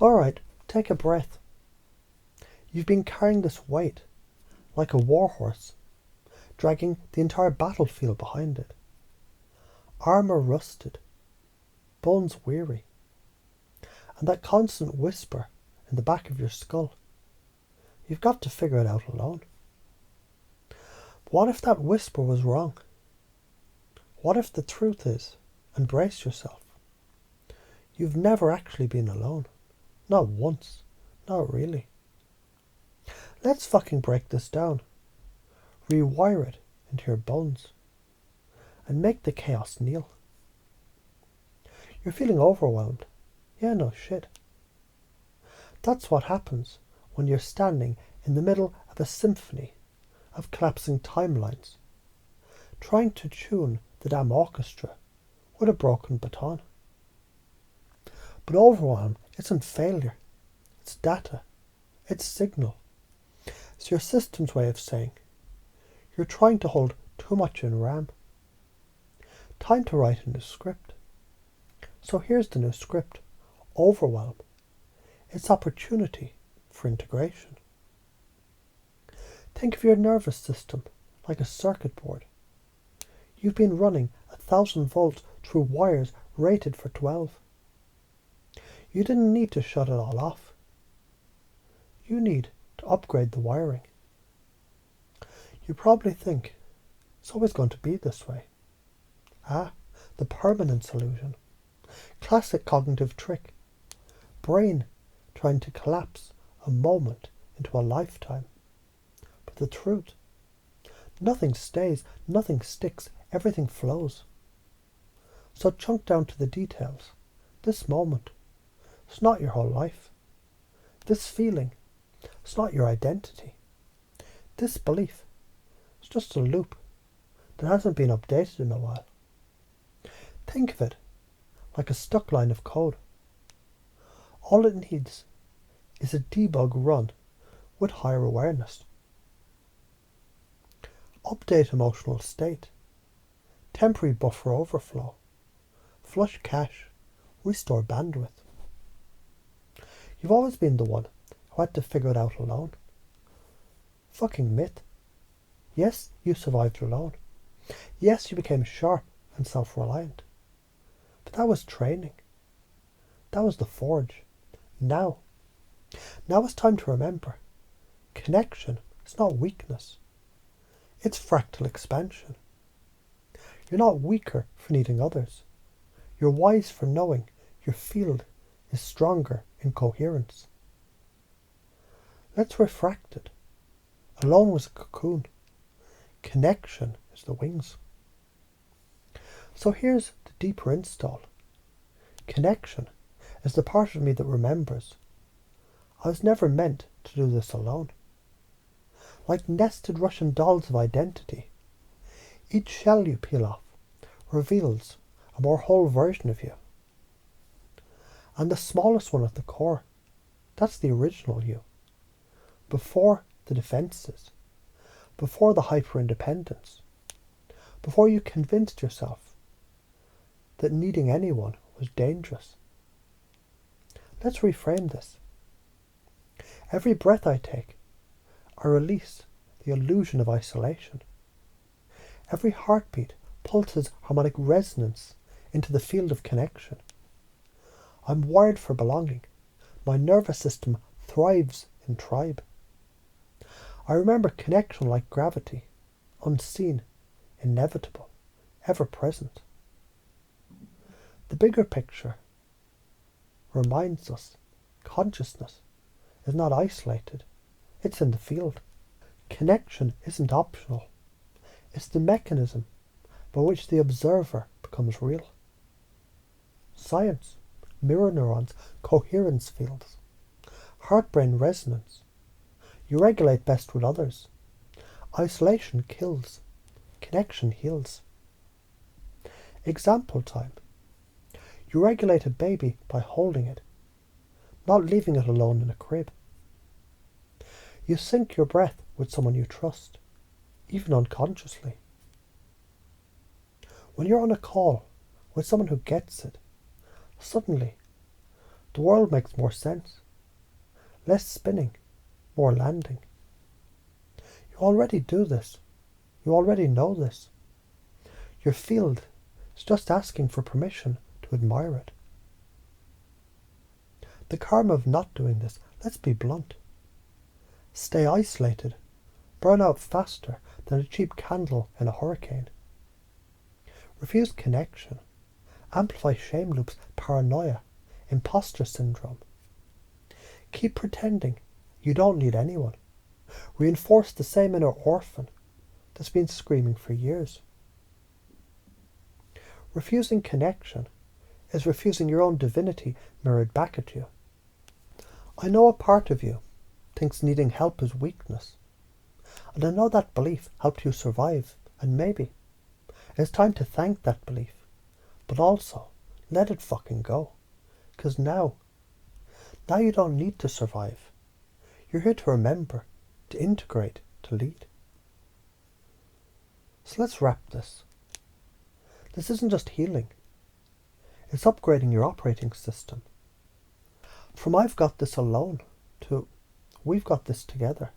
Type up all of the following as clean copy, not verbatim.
Alright, take a breath. You've been carrying this weight, like a warhorse, dragging the entire battlefield behind it. Armour rusted, bones weary, and that constant whisper in the back of your skull. You've got to figure it out alone. But what if that whisper was wrong? What if the truth is, and brace yourself, you've never actually been alone. Not once. Not really. Let's fucking break this down. Rewire it into your bones. And make the chaos kneel. You're feeling overwhelmed. Yeah, no shit. That's what happens when you're standing in the middle of a symphony of collapsing timelines, trying to tune the damn orchestra with a broken baton. But overwhelm isn't failure. It's data. It's signal. It's your system's way of saying you're trying to hold too much in RAM. Time to write a new script. So here's the new script. Overwhelm. It's opportunity for integration. Think of your nervous system like a circuit board. You've been running 1,000 volts through wires rated for 12. You didn't need to shut it all off. You need to upgrade the wiring. You probably think it's always going to be this way. The permanence illusion. Classic cognitive trick. Brain trying to collapse a moment into a lifetime. But the truth, nothing stays, nothing sticks, everything flows. So chunk down to the details. This moment, it's not your whole life. This feeling, it's not your identity. This belief, it's just a loop that hasn't been updated in a while. Think of it like a stuck line of code. All it needs is a debug run with higher awareness. Update emotional state. Temporary buffer overflow. Flush cache. Restore bandwidth. You've always been the one who had to figure it out alone. Fucking myth. Yes, you survived alone. Yes, you became sharp and self-reliant. But that was training. That was the forge. Now it's time to remember. Connection is not weakness. It's fractal expansion. You're not weaker for needing others. You're wise for knowing your field is stronger in coherence. Let's refract it. Alone was a cocoon. Connection is the wings. So here's the deeper install. Connection is the part of me that remembers. I was never meant to do this alone. Like nested Russian dolls of identity, each shell you peel off reveals a more whole version of you. And the smallest one at the core, that's the original you. Before the defenses, before the hyper-independence, before you convinced yourself that needing anyone was dangerous. Let's reframe this. Every breath I take, I release the illusion of isolation. Every heartbeat pulses harmonic resonance into the field of connection. I'm wired for belonging. My nervous system thrives in tribe. I remember connection like gravity, unseen, inevitable, ever present. The bigger picture reminds us consciousness is not isolated, it's in the field. Connection isn't optional. It's the mechanism by which the observer becomes real. Science, mirror neurons, coherence fields, heart-brain resonance. You regulate best with others. Isolation kills. Connection heals. Example time. You regulate a baby by holding it, not leaving it alone in a crib. You sync your breath with someone you trust, even unconsciously. When you're on a call with someone who gets it, suddenly The world makes more sense. Less spinning, more landing. You already do this. You already know this. Your field is just asking for permission to admire it. The karma of not doing this, let's be blunt. Stay isolated. Burn out faster than a cheap candle in a hurricane. Refuse connection. Amplify shame loops, paranoia, imposter syndrome. Keep pretending you don't need anyone. Reinforce the same inner orphan that's been screaming for years. Refusing connection is refusing your own divinity mirrored back at you. I know a part of you thinks needing help is weakness. And I know that belief helped you survive, and maybe it's time to thank that belief, but also let it fucking go. 'Cause now you don't need to survive. You're here to remember, to integrate, to lead. So let's wrap this. This isn't just healing. It's upgrading your operating system. From I've got this alone to we've got this together.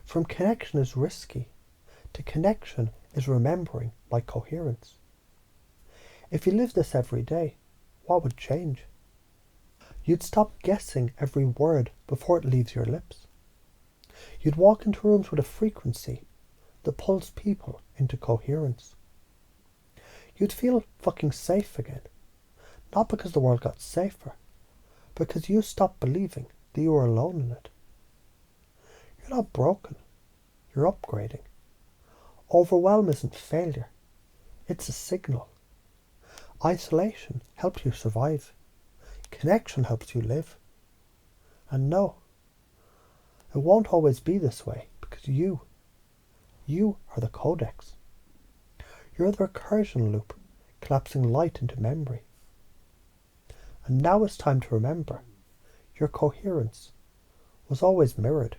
From connection is risky to connection is remembering by coherence. If you live this every day, what would change? You'd stop guessing every word before it leaves your lips. You'd walk into rooms with a frequency that pulls people into coherence. You'd feel fucking safe again. Not because the world got safer, because you stopped believing that you were alone in it. You're not broken. You're upgrading. Overwhelm isn't failure. It's a signal. Isolation helps you survive. Connection helps you live. And no, it won't always be this way because you are the codex. You're the recursion loop collapsing light into memory. And now it's time to remember your coherence was always mirrored